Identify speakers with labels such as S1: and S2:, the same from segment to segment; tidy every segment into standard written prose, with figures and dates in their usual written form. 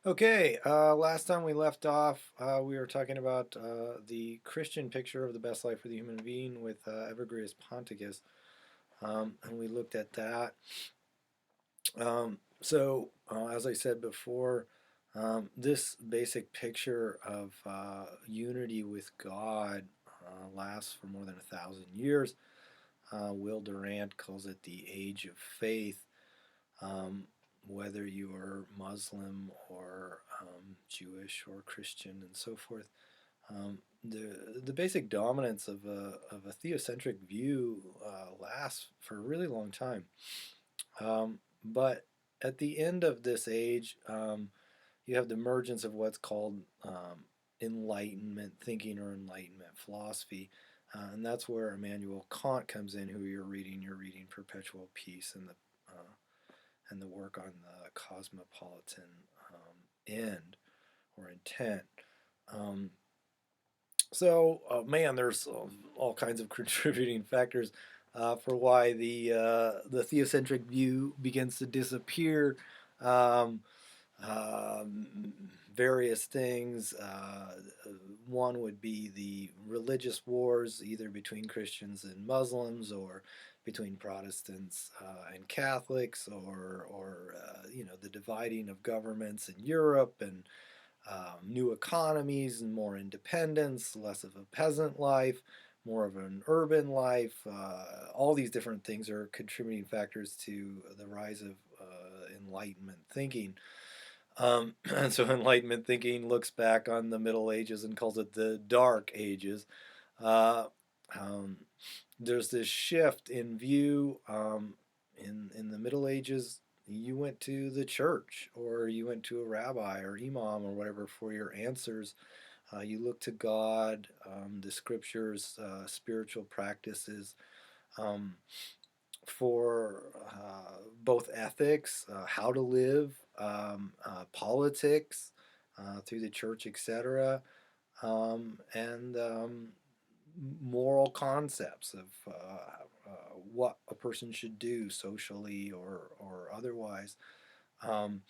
S1: Okay, last time we left off, we were talking about the Christian picture of the best life for the human being with Evergreus Ponticus, and we looked at that. As I said before, this basic picture of unity with God lasts for more than 1,000 years. Will Durant calls it the age of faith. Um, whether you are Muslim or Jewish or Christian and so forth. The basic dominance of a theocentric view lasts for a really long time. But at the end of this age, you have the emergence of what's called Enlightenment thinking or Enlightenment philosophy. And that's where Immanuel Kant comes in, who you're reading. You're reading Perpetual Peace and the work on the cosmopolitan end or intent. Um, man, there's all kinds of contributing factors for why the theocentric view begins to disappear. Um, um, Various things. One would be the religious wars, either between Christians and Muslims, or between Protestants and Catholics, or the dividing of governments in Europe and new economies and more independence, less of a peasant life, more of an urban life. All these different things are contributing factors to the rise of Enlightenment thinking. And so Enlightenment thinking looks back on the Middle Ages and calls it the Dark Ages. Uh, um, there's this shift in view in the Middle Ages. You went to the church, or you went to a rabbi or imam or whatever for your answers. You look to God, the scriptures, spiritual practices. Um, for both ethics, how to live, politics through the church, etc., and moral concepts of what a person should do socially or otherwise. Um,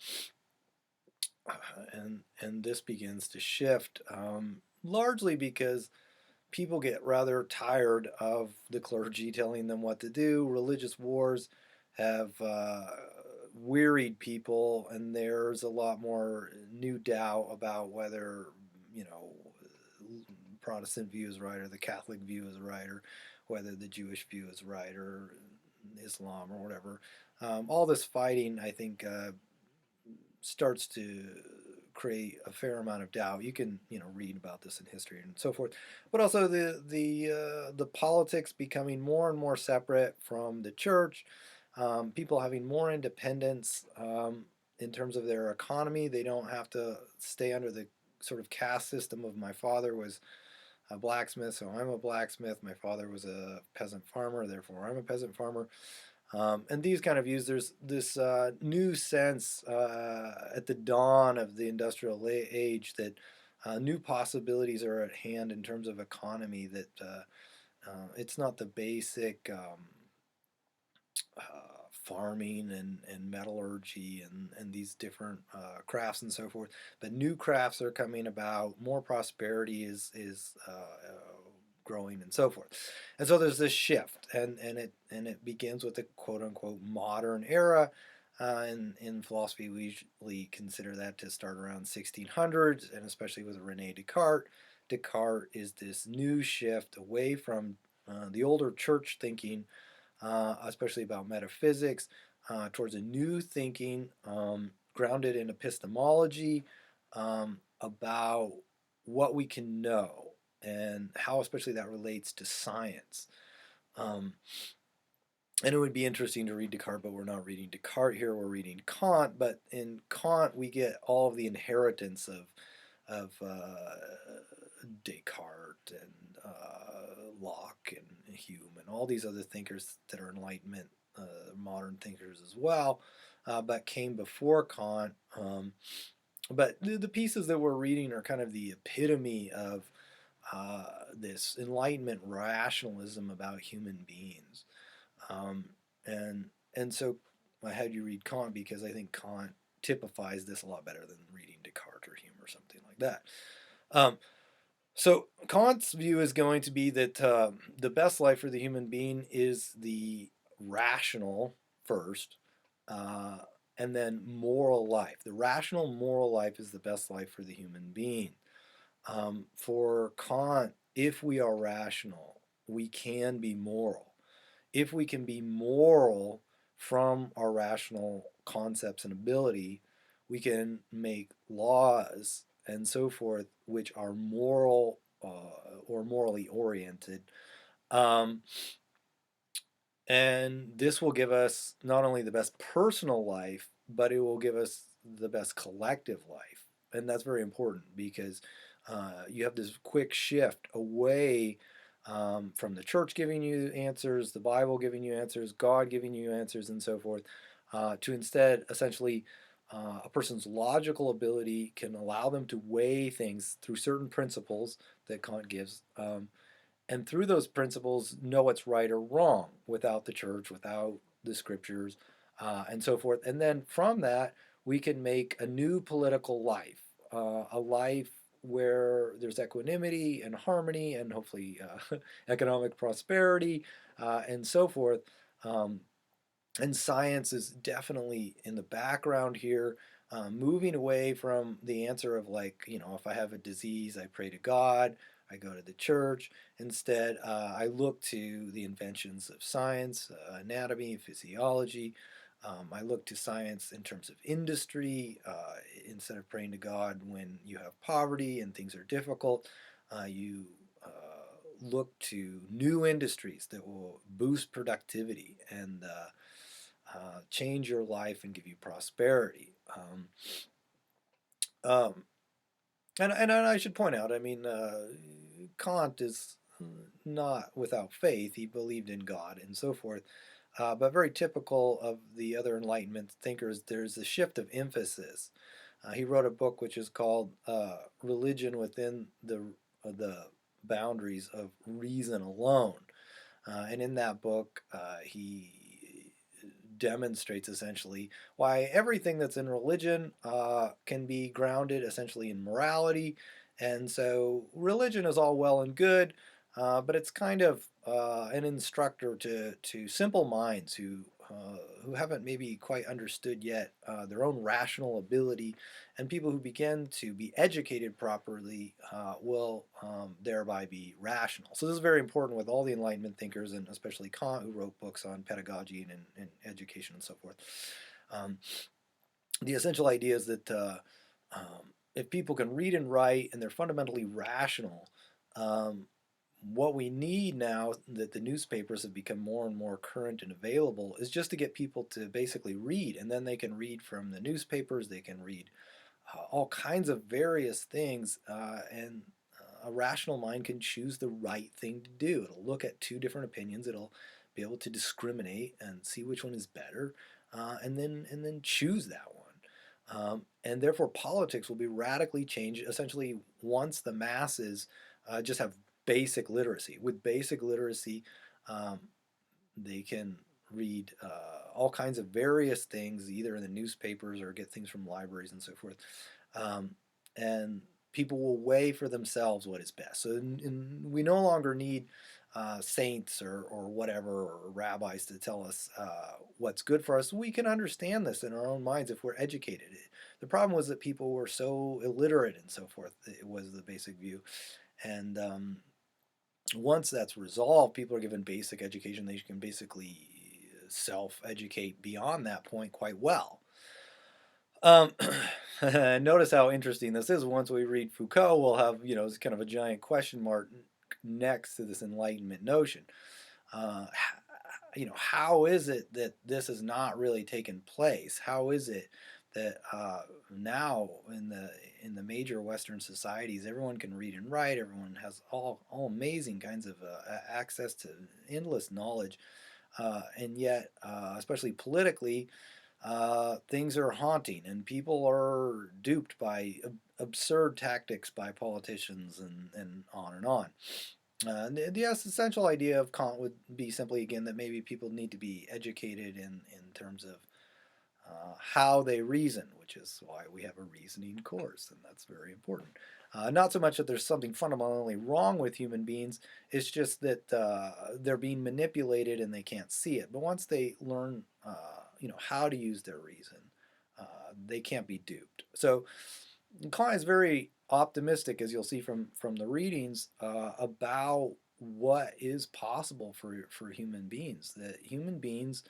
S1: and this begins to shift largely because people get rather tired of the clergy telling them what to do. Religious wars have wearied people, and there's a lot more new doubt about whether, you know, Protestant view is right or the Catholic view is right, or whether the Jewish view is right or Islam or whatever. All this fighting, I think, starts to create a fair amount of doubt. You can read about this in history and so forth, but also the politics becoming more and more separate from the church. People having more independence in terms of their economy. They don't have to stay under the sort of caste system of my father was a blacksmith, so I'm a blacksmith. My father was a peasant farmer, therefore I'm a peasant farmer. And these kind of views, there's this new sense at the dawn of the industrial age that new possibilities are at hand in terms of economy, that it's not the basic farming and metallurgy and these different crafts and so forth, but new crafts are coming about, more prosperity is growing and so forth. And so there's this shift, and it begins with the quote unquote modern era. In philosophy, we usually consider that to start around 1600s, and especially with Rene Descartes. Descartes is this new shift away from the older church thinking, especially about metaphysics, towards a new thinking grounded in epistemology about what we can know and how, especially, that relates to science. Um, and it would be interesting to read Descartes, but we're not reading Descartes here. We're reading Kant. But in Kant, we get all of the inheritance of Descartes and Locke and Hume and all these other thinkers that are Enlightenment modern thinkers as well, but came before Kant. But the pieces that we're reading are kind of the epitome of this Enlightenment rationalism about human beings. Um, and and so I had you read Kant because I think Kant typifies this a lot better than reading Descartes or Hume or something like that. Um, so Kant's view is going to be that the best life for the human being is the rational first, uh, and then moral life. The rational moral life is the best life for the human being. For Kant, if we are rational, we can be moral. If we can be moral from our rational concepts and ability, we can make laws and so forth which are moral or morally oriented. Um, and this will give us not only the best personal life, but it will give us the best collective life. And that's very important because you have this quick shift away from the church giving you answers, the Bible giving you answers, God giving you answers, and so forth, to instead essentially a person's logical ability can allow them to weigh things through certain principles that Kant gives. And through those principles know what's right or wrong without the church, without the scriptures, and so forth. And then from that, we can make a new political life, a life where there's equanimity and harmony and hopefully economic prosperity and so forth. Um, and science is definitely in the background here, moving away from the answer of like, if I have a disease, I pray to God, I go to the church. Instead, I look to the inventions of science, anatomy, physiology. I look to science in terms of industry. Instead of praying to God when you have poverty and things are difficult, you look to new industries that will boost productivity and change your life and give you prosperity. Um, and I should point out, I mean, Kant is not without faith. He believed in God and so forth. But very typical of the other Enlightenment thinkers, there's a shift of emphasis. He wrote a book which is called Religion Within the Boundaries of Reason Alone. And in that book, he demonstrates essentially why everything that's in religion can be grounded essentially in morality. And so religion is all well and good, but it's kind of an instructor to simple minds who haven't maybe quite understood yet their own rational ability, and people who begin to be educated properly will thereby be rational. So this is very important with all the Enlightenment thinkers, and especially Kant, who wrote books on pedagogy and education and so forth. Um, the essential idea is that if people can read and write and they're fundamentally rational, um, what we need now that the newspapers have become more and more current and available is just to get people to basically read, and then they can read from the newspapers, they can read all kinds of various things, and a rational mind can choose the right thing to do. It'll look at two different opinions, it'll be able to discriminate and see which one is better, and then choose that one. And therefore, politics will be radically changed essentially once the masses just have basic literacy. With basic literacy, um, they can read all kinds of various things, either in the newspapers or get things from libraries and so forth. Um, and people will weigh for themselves what is best. So we no longer need saints or whatever, or rabbis to tell us what's good for us. We can understand this in our own minds if we're educated. The problem was that people were so illiterate and so forth. It was the basic view. And once that's resolved, people are given basic education. They can basically self-educate beyond that point quite well. Um, Notice how interesting this is. Once we read Foucault, we'll have, it's kind of a giant question mark next to this Enlightenment notion. Uh, how is it that this has not really taken place? How is it that now in the major Western societies, everyone can read and write, everyone has all amazing kinds of access to endless knowledge, and yet, especially politically, things are haunting, and people are duped by absurd tactics by politicians, and on and on. The essential idea of Kant would be simply, again, that maybe people need to be educated in terms of how they reason, which is why we have a reasoning course, and that's very important. Not so much that there's something fundamentally wrong with human beings, it's just that they're being manipulated and they can't see it. But once they learn, how to use their reason, they can't be duped. So Kant is very optimistic, as you'll see from the readings, about what is possible for human beings. That human beings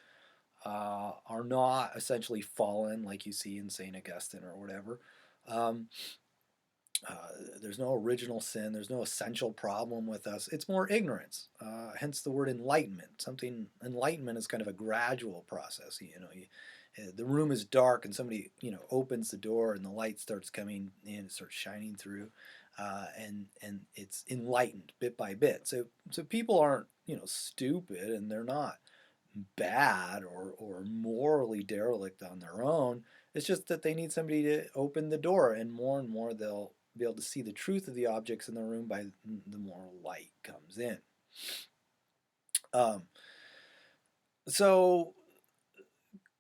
S1: are not essentially fallen like you see in St. Augustine or whatever. Um, uh, there's no original sin. There's no essential problem with us. It's more ignorance. Hence the word enlightenment. Something enlightenment is kind of a gradual process. The room is dark and somebody opens the door and the light starts coming in, it starts shining through, and it's enlightened bit by bit. So people aren't stupid, and they're not bad or morally derelict on their own. It's just that they need somebody to open the door, and more they'll be able to see the truth of the objects in the room by the more light comes in. Um, so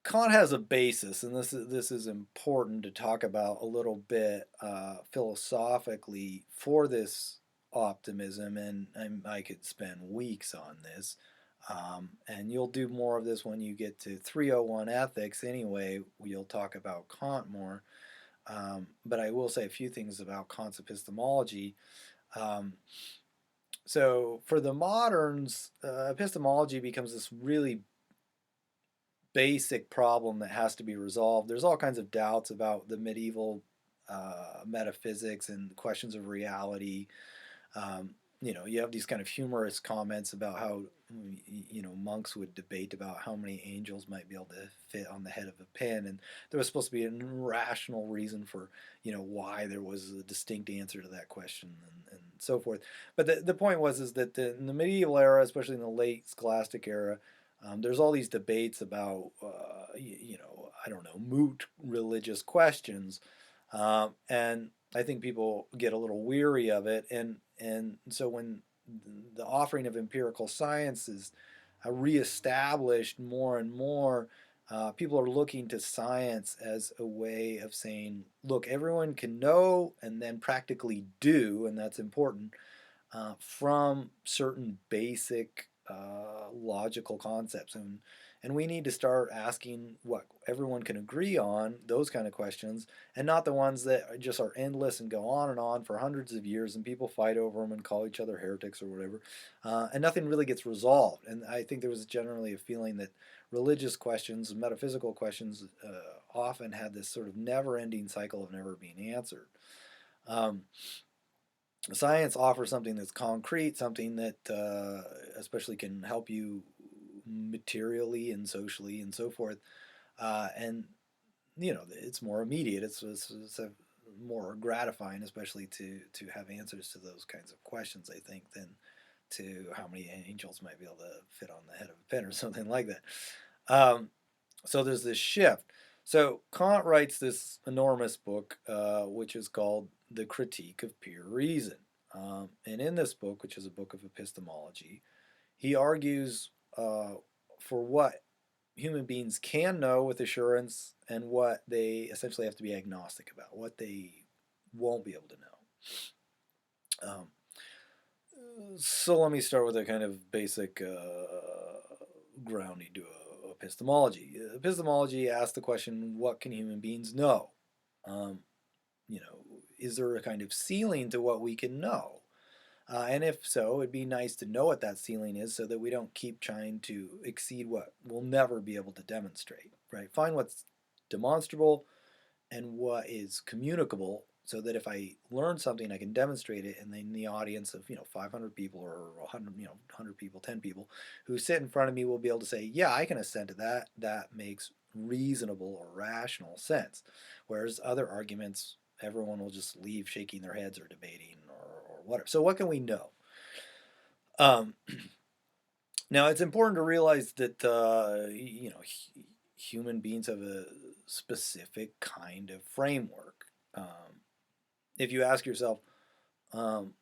S1: Kant has a basis, and this is important to talk about a little bit philosophically for this optimism, and I could spend weeks on this. And you'll do more of this when you get to 301 ethics anyway. You'll talk about Kant more. But I will say a few things about Kant's epistemology. Um, so for the moderns, epistemology becomes this really basic problem that has to be resolved. There's all kinds of doubts about the medieval metaphysics and questions of reality. You have these kind of humorous comments about how monks would debate about how many angels might be able to fit on the head of a pin, and there was supposed to be a rational reason for why there was a distinct answer to that question, and so forth. But the point was is that in the medieval era, especially in the late Scholastic era, there's all these debates about I don't know, moot religious questions, and I think people get a little weary of it, and so when the offering of empirical science is reestablished more and more, people are looking to science as a way of saying, look, everyone can know and then practically do, and that's important, from certain basic logical concepts. And we need to start asking what everyone can agree on, those kind of questions, and not the ones that just are endless and go on for hundreds of years, and people fight over them and call each other heretics or whatever, and nothing really gets resolved. And I think there was generally a feeling that religious questions, metaphysical questions, often had this sort of never-ending cycle of never being answered. Um, Science offers something that's concrete, something that especially can help you materially and socially and so forth, and it's more immediate. It's more gratifying, especially to have answers to those kinds of questions, I think, than to how many angels might be able to fit on the head of a pin or something like that. So there's this shift. So Kant writes this enormous book, which is called The Critique of Pure Reason. And in this book, which is a book of epistemology, he argues for what human beings can know with assurance and what they essentially have to be agnostic about, what they won't be able to know. So let me start with a kind of basic grounding to epistemology. Epistemology asks the question, what can human beings know? Um, is there a kind of ceiling to what we can know? And if so, it'd be nice to know what that ceiling is so that we don't keep trying to exceed what we'll never be able to demonstrate, right? Find what's demonstrable and what is communicable so that if I learn something, I can demonstrate it, and then the audience of 500 people or 100 100 people, 10 people who sit in front of me will be able to say, yeah, I can assent to that. That makes reasonable or rational sense. Whereas other arguments, everyone will just leave shaking their heads or debating or whatever. So what can we know? Um, Now it's important to realize that human beings have a specific kind of framework. If you ask yourself, um,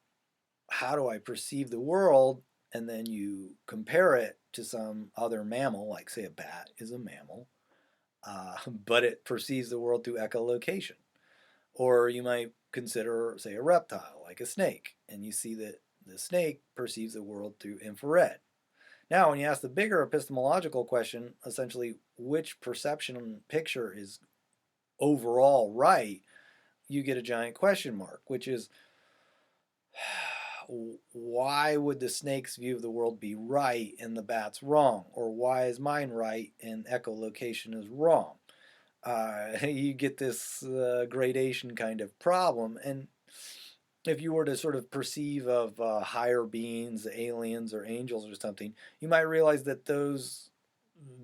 S1: how do I perceive the world, and then you compare it to some other mammal, like say a bat is a mammal, but it perceives the world through echolocation. Or you might consider, say, a reptile like a snake, and you see that the snake perceives the world through infrared. Now, when you ask the bigger epistemological question, essentially which perception picture is overall right, you get a giant question mark, which is why would the snake's view of the world be right and the bat's wrong? Or why is mine right and echolocation is wrong? You get this gradation kind of problem. And if you were to sort of perceive of higher beings, aliens or angels or something, you might realize that those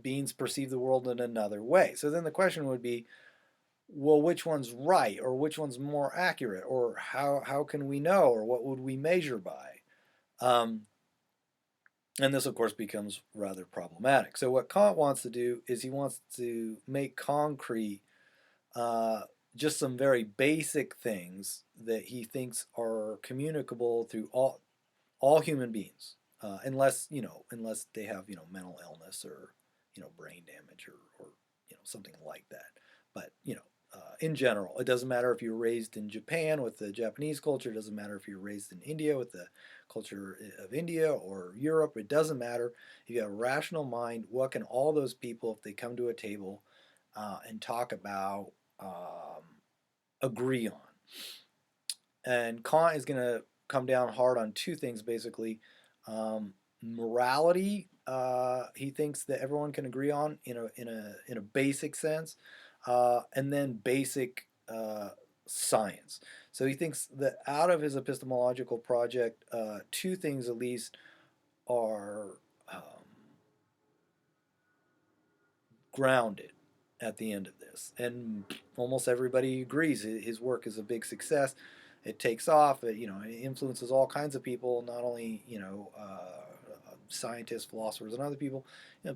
S1: beings perceive the world in another way. So then the question would be, well, which one's right, or which one's more accurate, or how can we know, or what would we measure by? Um, and this, of course, becomes rather problematic. So what Kant wants to do is he wants to make concrete uh, just some very basic things that he thinks are communicable through all human beings, unless they have mental illness or brain damage or something like that. But in general, it doesn't matter if you're raised in Japan with the Japanese culture. It doesn't matter if you're raised in India with the culture of India or Europe. It doesn't matter. If you have a rational mind, what can all those people, if they come to a table and talk about, agree on? And Kant is going to come down hard on two things basically. Morality, he thinks that everyone can agree on in a basic sense, and then basic science. So he thinks that out of his epistemological project, two things at least are grounded at the end of this, and almost everybody agrees his work is a big success. It takes off. It influences all kinds of people, not only scientists, philosophers, and other people.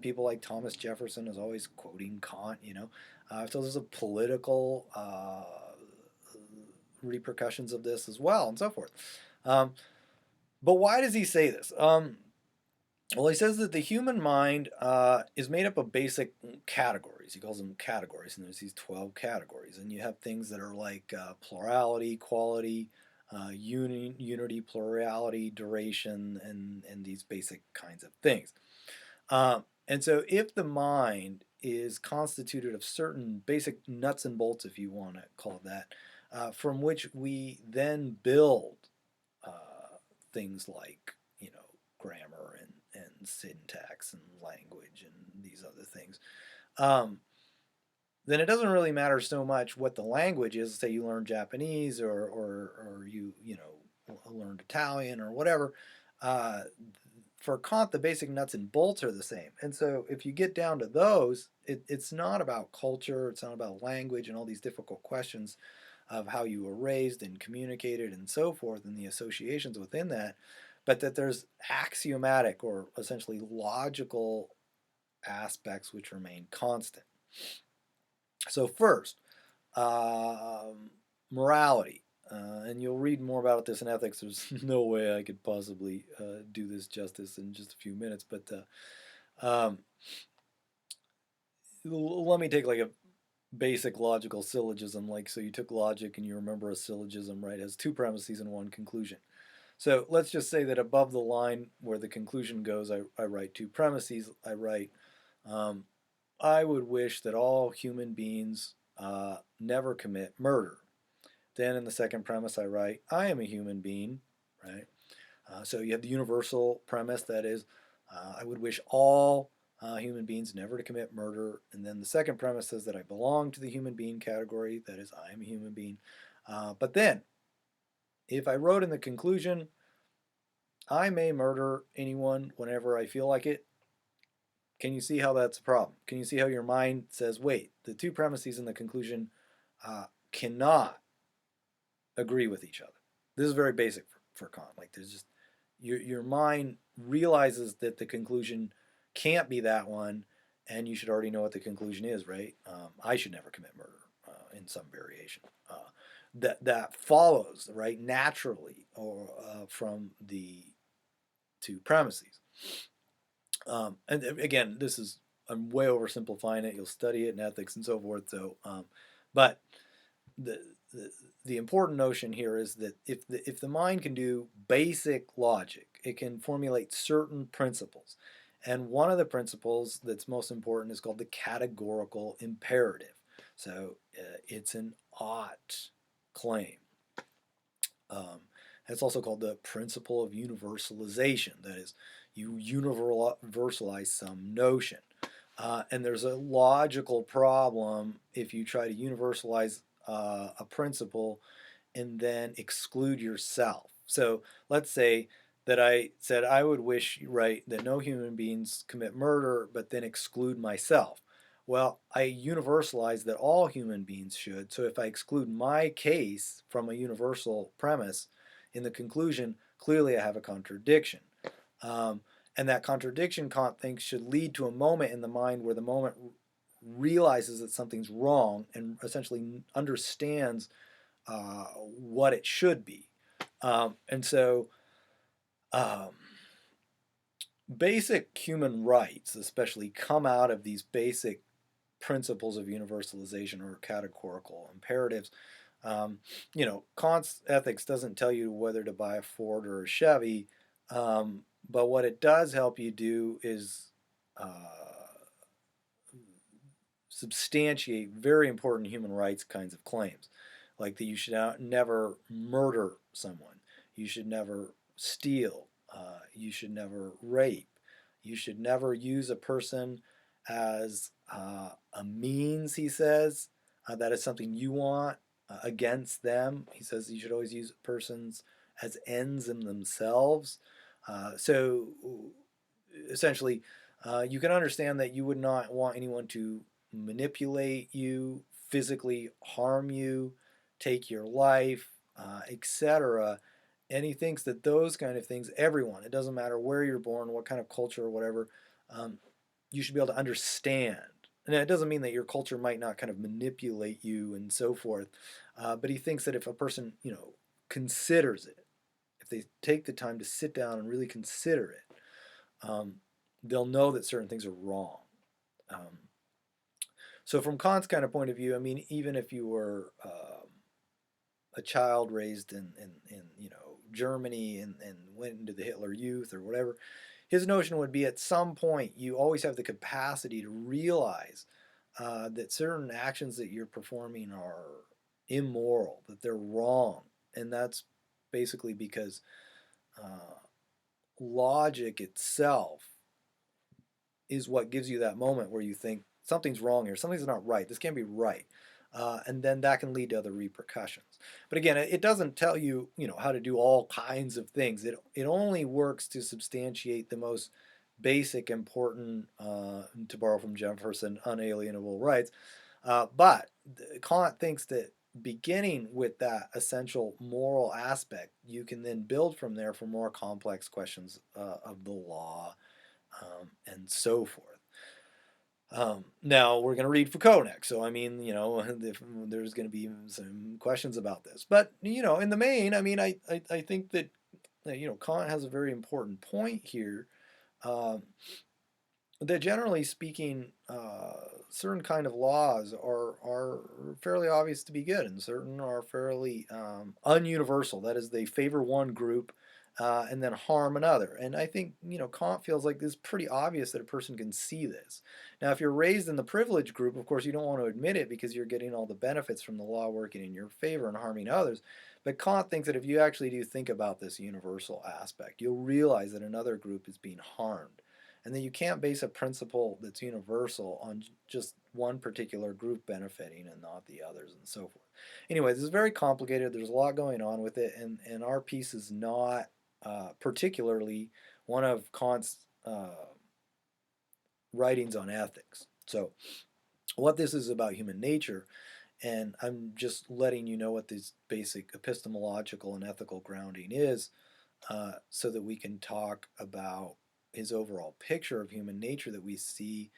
S1: People like Thomas Jefferson is always quoting Kant. So there's a political repercussions of this as well, and so forth. But why does he say this? Well, he says that the human mind is made up of basic categories. He calls them categories, and there's these 12 categories. And you have things that are like plurality, quality, unity, plurality, duration, and these basic kinds of things. And so if the mind is constituted of certain basic nuts and bolts, if you want to call it that, from which we then build things like, grammar and syntax and language and these other things, then it doesn't really matter so much what the language is. Say you learn Japanese or you learned Italian or whatever. For Kant, the basic nuts and bolts are the same. And so if you get down to those, it's not about culture, it's not about language and all these difficult questions of how you were raised and communicated and so forth and the associations within that, but that there's axiomatic or essentially logical aspects which remain constant. So first, morality. And you'll read more about this in ethics. There's no way I could possibly do this justice in just a few minutes, but let me take like a basic logical syllogism. Like, so you took logic and you remember a syllogism, right? It has two premises and one conclusion. So let's just say that above the line where the conclusion goes, I write two premises. I write, I would wish that all human beings never commit murder. Then in the second premise, I write, I am a human being, right? So you have the universal premise, that is, I would wish all human beings never to commit murder. And then the second premise says that I belong to the human being category, that is, I am a human being. But then, if I wrote in the conclusion, I may murder anyone whenever I feel like it, can you see how that's a problem? Can you see how your mind says, wait, the two premises in the conclusion cannot agree with each other? This is very basic for Kant. Like, there's just, your mind realizes that the conclusion can't be that one, and you should already know what the conclusion is, right? I should never commit murder in some variation. That follows, right, naturally, or from the two premises. And again, this is I'm way oversimplifying it. You'll study it in ethics and so forth. So, but the, the the important notion here is that if the mind can do basic logic, it can formulate certain principles, and one of the principles that's most important is called the categorical imperative. So it's an ought claim. Um, it's also called the principle of universalization. That is, you universalize some notion. And there's a logical problem if you try to universalize a principle and then exclude yourself. So let's say that I said I would wish, right, that no human beings commit murder, but then exclude myself. Well, I universalize that all human beings should. So if I exclude my case from a universal premise in the conclusion, clearly I have a contradiction. Um, and that contradiction, Kant thinks, should lead to a moment in the mind where the moment realizes that something's wrong and essentially understands what it should be. And so, um, basic human rights, especially, come out of these basic principles of universalization or categorical imperatives. Kant's ethics doesn't tell you whether to buy a Ford or a Chevy, but what it does help you do is substantiate very important human rights kinds of claims, like that you should never murder someone, you should never steal, you should never rape, you should never use a person as a means, he says, that is something you want against them. He says you should always use persons as ends in themselves. So essentially, you can understand that you would not want anyone to manipulate you, physically harm you, take your life, etc. And he thinks that those kind of things, everyone, it doesn't matter where you're born, what kind of culture or whatever, you should be able to understand. And it doesn't mean that your culture might not kind of manipulate you and so forth, but he thinks that if a person, considers it, if they take the time to sit down and really consider it, they'll know that certain things are wrong. So from Kant's kind of point of view, I mean, even if you were a child raised in Germany and went into the Hitler Youth or whatever, his notion would be at some point you always have the capacity to realize that certain actions that you're performing are immoral, that they're wrong, and that's basically because logic itself is what gives you that moment where you think something's wrong here, something's not right, this can't be right. And then that can lead to other repercussions. But again, it doesn't tell you, how to do all kinds of things. It only works to substantiate the most basic, important, to borrow from Jefferson, unalienable rights. But Kant thinks that beginning with that essential moral aspect, you can then build from there for more complex questions of the law, and so forth. Now we're going to read Foucault next, so I mean, there's going to be some questions about this, but in the main, I mean, I think that Kant has a very important point here. That generally speaking, certain kind of laws are fairly obvious to be good, and certain are fairly ununiversal. That is, they favor one group and then harm another. And I think Kant feels like it's pretty obvious that a person can see this. Now, if you're raised in the privileged group, of course, you don't want to admit it because you're getting all the benefits from the law working in your favor and harming others. But Kant thinks that if you actually do think about this universal aspect, you'll realize that another group is being harmed, and that you can't base a principle that's universal on just one particular group benefiting and not the others, and so forth. Anyway, this is very complicated. There's a lot going on with it, and our piece is not particularly one of Kant's writings on ethics. So what this is about human nature, and I'm just letting you know what this basic epistemological and ethical grounding is, so that we can talk about his overall picture of human nature that we see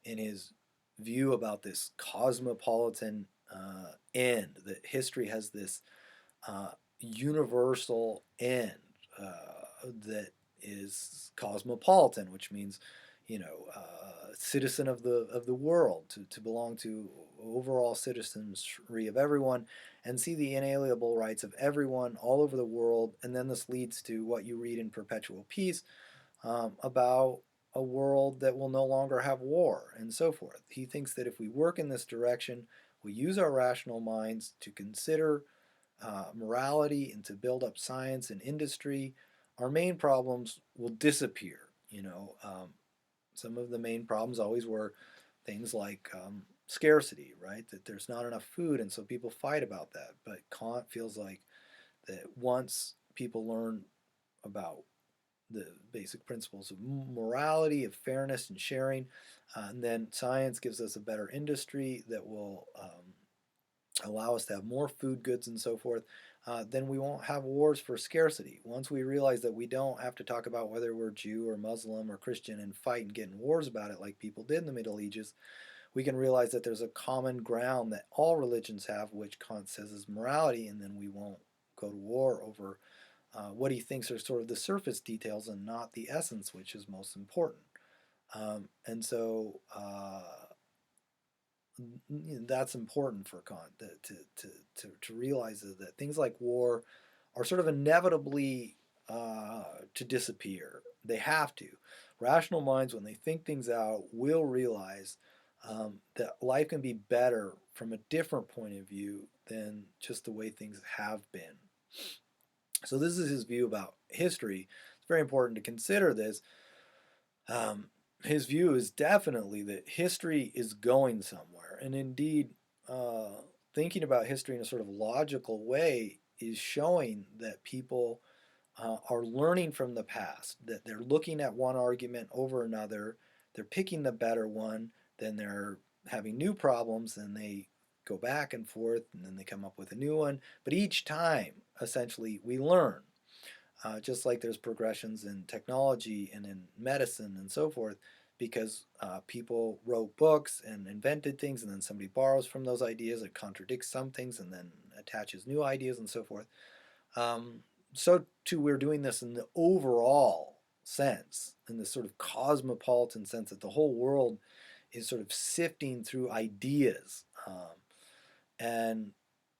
S1: in his view about this cosmopolitan end, that history has this universal end that is cosmopolitan, which means citizen of the world, to belong to overall citizenry of everyone, and see the inalienable rights of everyone all over the world. And then this leads to what you read in Perpetual Peace, about a world that will no longer have war and so forth. He thinks that if we work in this direction, we use our rational minds to consider morality and to build up science and industry, our main problems will disappear. Some of the main problems always were things like scarcity, right? That there's not enough food, and so people fight about that. But Kant feels like that once people learn about the basic principles of morality, of fairness and sharing, and then science gives us a better industry that will allow us to have more food goods and so forth, then we won't have wars for scarcity. Once we realize that we don't have to talk about whether we're Jew or Muslim or Christian and fight and get in wars about it like people did in the Middle Ages, we can realize that there's a common ground that all religions have, which Kant says is morality, and then we won't go to war over what he thinks are sort of the surface details and not the essence, which is most important. And so that's important for Kant to realize that things like war are sort of inevitably to disappear. They have to. Rational minds, when they think things out, will realize that life can be better from a different point of view than just the way things have been. So this is his view about history. It's very important to consider this. Um, his view is definitely that history is going somewhere, and indeed, thinking about history in a sort of logical way is showing that people are learning from the past, that they're looking at one argument over another, they're picking the better one, then they're having new problems, and they go back and forth, and then they come up with a new one. But each time, essentially, we learn. Just like there's progressions in technology and in medicine and so forth, because people wrote books and invented things, and then somebody borrows from those ideas, it contradicts some things, and then attaches new ideas and so forth. Um, so too, we're doing this in the overall sense, in this sort of cosmopolitan sense that the whole world is sort of sifting through ideas, and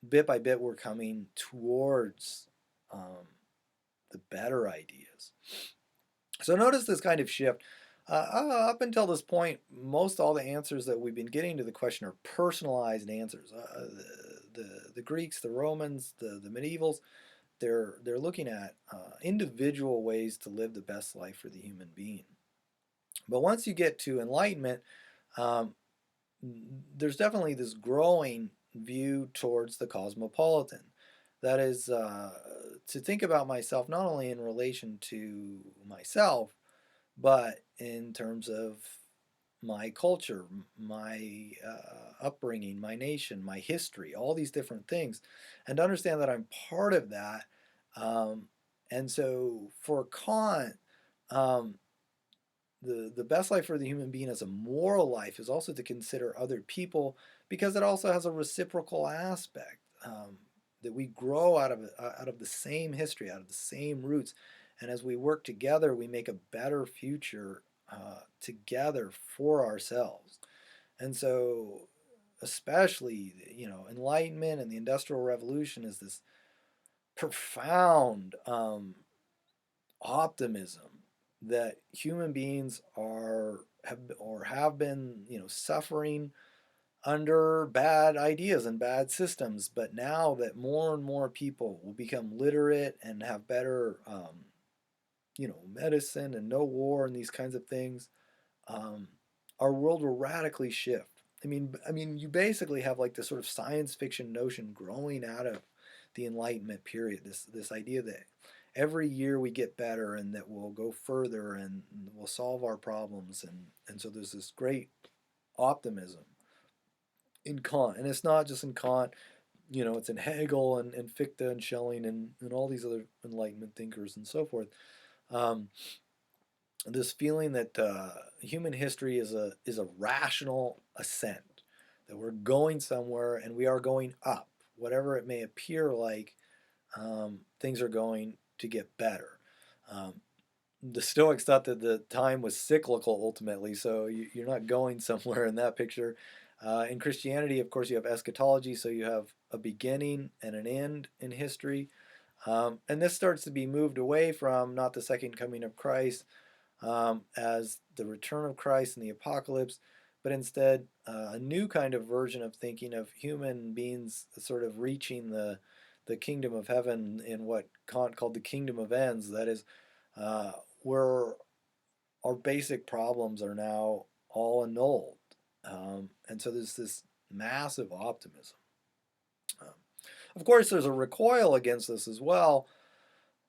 S1: bit by bit we're coming towards the better ideas. So notice this kind of shift. Up until this point, most all the answers that we've been getting to the question are personalized answers. The Greeks, the Romans, the medievals, they're looking at individual ways to live the best life for the human being. But once you get to enlightenment, um, there's definitely this growing view towards the cosmopolitan. That is, to think about myself not only in relation to myself, but in terms of my culture, my upbringing, my nation, my history, all these different things, and to understand that I'm part of that. Um, and so for Kant, um, the best life for the human being as a moral life is also to consider other people, because it also has a reciprocal aspect, that we grow out of the same history, out of the same roots, and as we work together, we make a better future together for ourselves. And so, especially enlightenment and the Industrial Revolution is this profound optimism that human beings have been suffering under bad ideas and bad systems, but now that more and more people will become literate and have better medicine and no war and these kinds of things, um, our world will radically shift. I mean, you basically have like this sort of science fiction notion growing out of the Enlightenment period. This idea that every year we get better and that we'll go further and we'll solve our problems, and so there's this great optimism in Kant, and it's not just in Kant. It's in Hegel and Fichte and Schelling and all these other Enlightenment thinkers and so forth. Um, this feeling that human history is a rational ascent, that we're going somewhere and we are going up, whatever it may appear like. Things are going to get better. Um, the Stoics thought that the time was cyclical ultimately, so you're not going somewhere in that picture. In Christianity, of course, you have eschatology, so you have a beginning and an end in history. And this starts to be moved away from not the second coming of Christ as the return of Christ and the apocalypse, but instead a new kind of version of thinking of human beings sort of reaching the kingdom of heaven in what Kant called the kingdom of ends. That is, where our basic problems are now all annulled. And so there's this massive optimism. Um, of course, there's a recoil against this as well.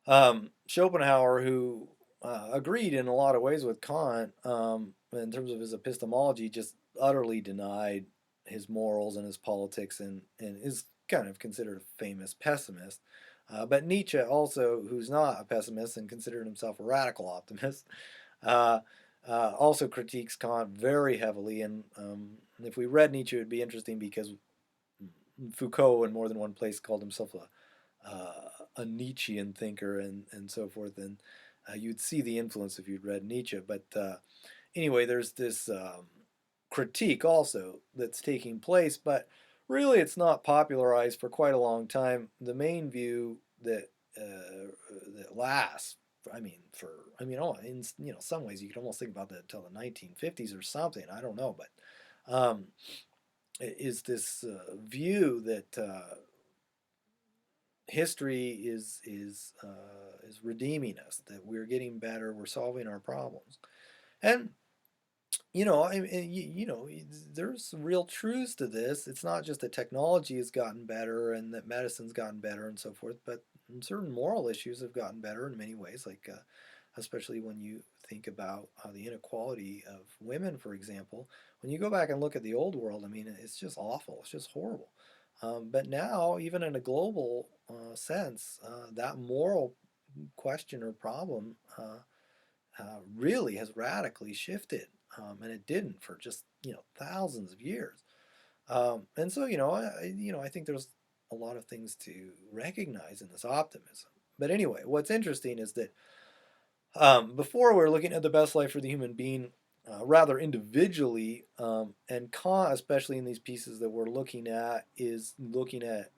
S1: Schopenhauer, who agreed in a lot of ways with Kant in terms of his epistemology, just utterly denied his morals and his politics and is kind of considered a famous pessimist. But Nietzsche, also, who's not a pessimist and considered himself a radical optimist, uh, also critiques Kant very heavily. And if we read Nietzsche, it would be interesting because Foucault, in more than one place, called himself a Nietzschean thinker and so forth. And you'd see the influence if you'd read Nietzsche. But anyway, there's this critique also that's taking place, but really it's not popularized for quite a long time. The main view that lasts, in some ways you could almost think about that until the 1950s or something. I don't know, but is this view that history is redeeming us, that we're getting better, we're solving our problems, and there's real truths to this. It's not just that technology has gotten better and that medicine's gotten better and so forth, but certain moral issues have gotten better in many ways, like especially when you think about the inequality of women, for example. When you go back and look at the old world, I mean, it's just awful. It's just horrible. But now, even in a global sense, that moral question or problem really has radically shifted, and it didn't for just thousands of years. And so I think there's a lot of things to recognize in this optimism. But anyway, what's interesting is that before we're looking at the best life for the human being rather individually, and Kant, especially in these pieces that we're looking at, is looking at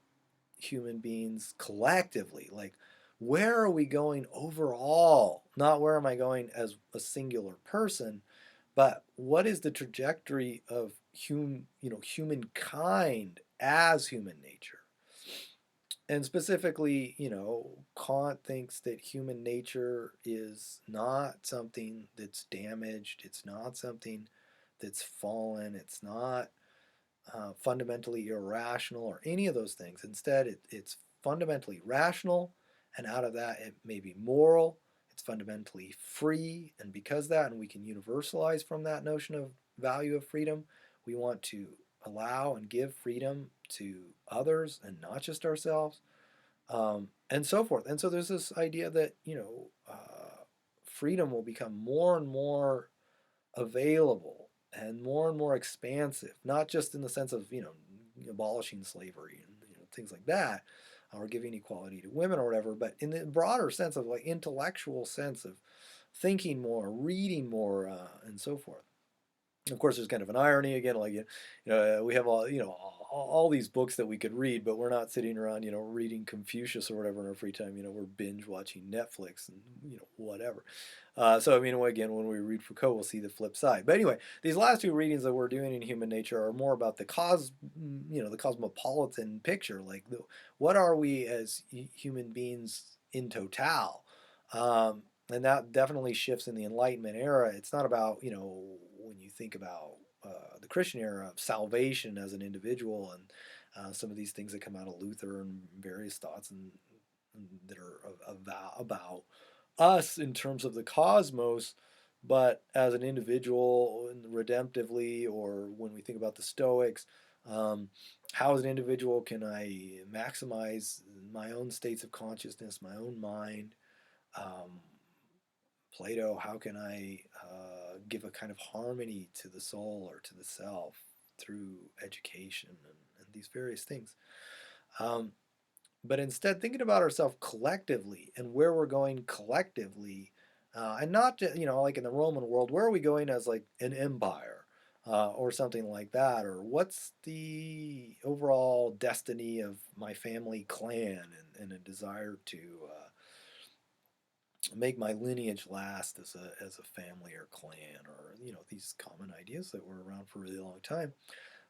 S1: human beings collectively. Like, where are we going overall? Not where am I going as a singular person, but what is the trajectory of humankind as human nature? And specifically, Kant thinks that human nature is not something that's damaged. It's not something that's fallen. It's not fundamentally irrational or any of those things. Instead, it's fundamentally rational, and out of that, it may be moral. It's fundamentally free, and because of that, and we can universalize from that notion of value of freedom, we want to allow and give freedom to others and not just ourselves, and so forth. And so there's this idea that freedom will become more and more available and more expansive, not just in the sense of abolishing slavery and things like that, or giving equality to women or whatever, but in the broader sense of like intellectual sense of thinking more, reading more, and so forth. Of course, there's kind of an irony again, like we have all these books that we could read, but we're not sitting around reading Confucius or whatever in our free time. We're binge watching Netflix and whatever. So I mean, again, when we read Foucault, we'll see the flip side. But anyway, these last two readings that we're doing in Human Nature are more about the the cosmopolitan picture, like what are we as human beings in total. And that definitely shifts in the Enlightenment era. It's not about, when you think about the Christian era of salvation as an individual and some of these things that come out of Luther and various thoughts and that are about us in terms of the cosmos, but as an individual, redemptively, or when we think about the Stoics, how as an individual can I maximize my own states of consciousness, my own mind? Plato, how can I give a kind of harmony to the soul or to the self through education and these various things? But instead, thinking about ourselves collectively and where we're going collectively And not just, like in the Roman world, where are we going as like an empire or something like that, or what's the overall destiny of my family clan and a desire to make my lineage last as a family or clan, or these common ideas that were around for a really long time.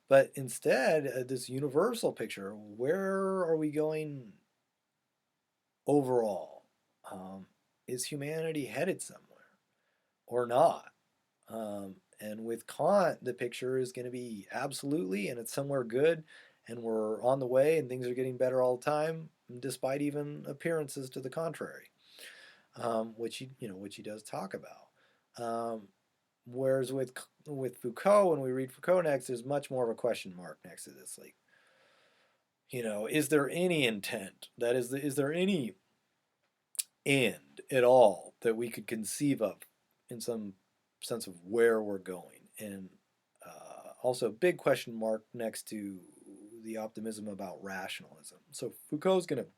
S1: But instead, this universal picture, where are we going overall? Is humanity headed somewhere or not? And with Kant, the picture is going to be absolutely, and it's somewhere good, and we're on the way, and things are getting better all the time, despite even appearances to the contrary, which he does talk about. Whereas with Foucault, when we read Foucault next, there's much more of a question mark next to this. Like, is there any intent? That is there any end at all that we could conceive of in some sense of where we're going? And also, big question mark next to the optimism about rationalism. So Foucault's going to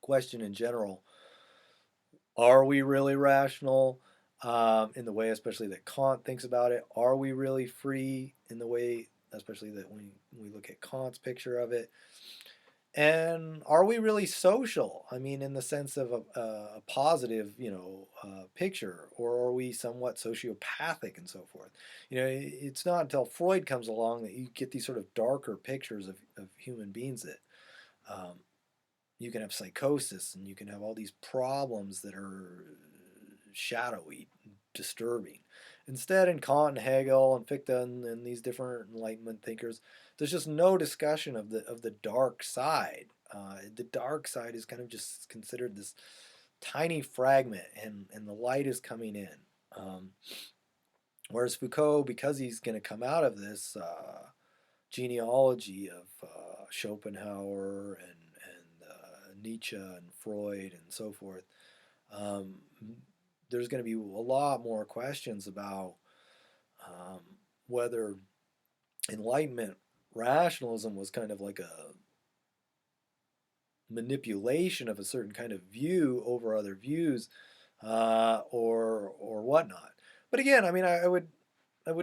S1: question in general, are we really rational in the way especially that Kant thinks about it? Are we really free in the way especially that when we look at Kant's picture of it? And are we really social? I mean, in the sense of a positive, picture, or are we somewhat sociopathic and so forth? It's not until Freud comes along that you get these sort of darker pictures of human beings that you can have psychosis and you can have all these problems that are shadowy, disturbing. Instead, in Kant and Hegel and Fichte and these different Enlightenment thinkers, there's just no discussion of the dark side. The dark side is kind of just considered this tiny fragment, and the light is coming in. Um, Whereas Foucault, because he's going to come out of this genealogy of Schopenhauer and Nietzsche and Freud and so forth, um, there's going to be a lot more questions about um, whether Enlightenment rationalism was kind of like a manipulation of a certain kind of view over other views, or whatnot. But again, I mean, I would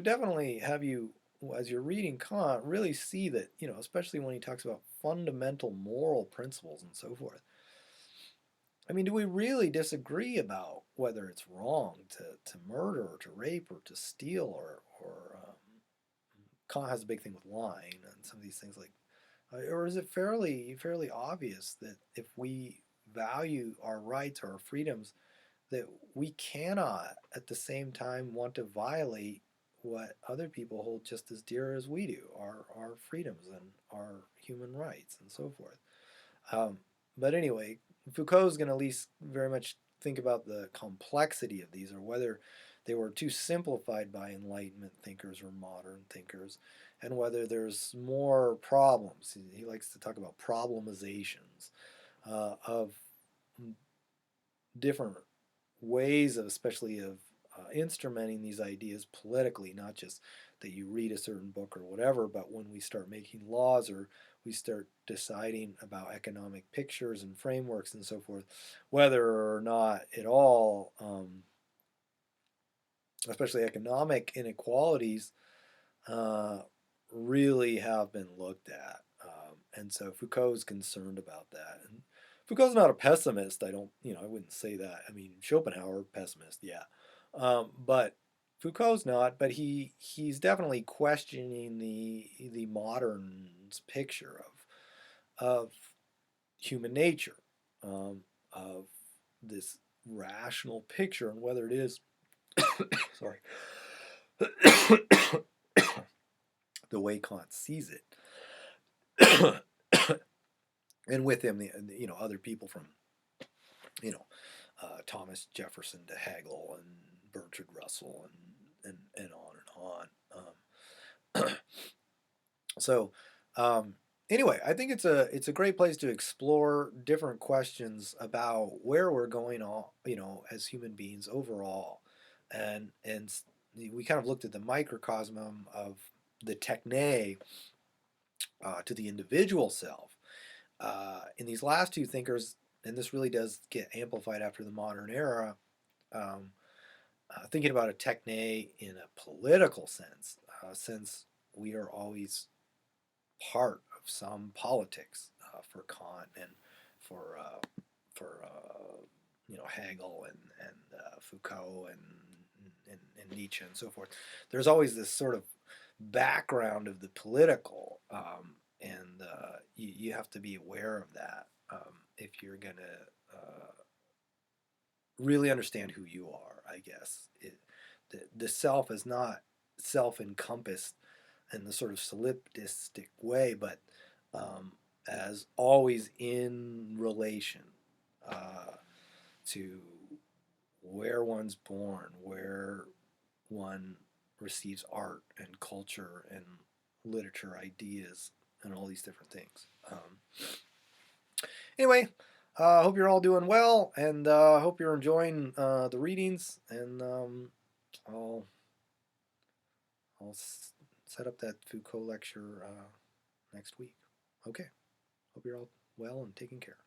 S1: definitely have you, as you're reading Kant, really see that, especially when he talks about fundamental moral principles and so forth. I mean, do we really disagree about whether it's wrong to murder or to rape or to steal, or Kant has a big thing with lying and some of these things, like, or is it fairly obvious that if we value our rights or our freedoms, that we cannot at the same time want to violate what other people hold just as dear as we do, our freedoms and our human rights and so forth. But anyway, Foucault's going to at least very much think about the complexity of these, or whether they were too simplified by Enlightenment thinkers or modern thinkers, and whether there's more problems. He likes to talk about problemizations of different ways of, especially of instrumenting these ideas politically, not just that you read a certain book or whatever, but when we start making laws, or we start deciding about economic pictures and frameworks and so forth, whether or not at all, especially economic inequalities, uh, really have been looked at. And so Foucault is concerned about that. And Foucault's not a pessimist. I wouldn't say that. I mean, Schopenhauer, pessimist, yeah. But Foucault's not, but he's definitely questioning the modern's picture of human nature, of this rational picture, and whether it is, sorry, the way Kant sees it. And with him, other people from, you know, Thomas Jefferson to Hegel and Bertrand Russell and on and on. So anyway, I think it's a great place to explore different questions about where we're going on, as human beings overall, and we kind of looked at the microcosm of the techne to the individual self. In these last two thinkers, and this really does get amplified after the modern era, thinking about a techne in a political sense, since we are always part of some politics for Kant and for Hegel and Foucault and Nietzsche and so forth. There's always this sort of background of the political, and you have to be aware of that if you're going to really understand who you are, I guess. The self is not self-encompassed in the sort of solipsistic way, but as always in relation to where one's born, where one receives art and culture and literature, ideas, and all these different things. Anyway, I hope you're all doing well, and I hope you're enjoying the readings. And I'll set up that Foucault lecture next week. Okay. Hope you're all well and taking care.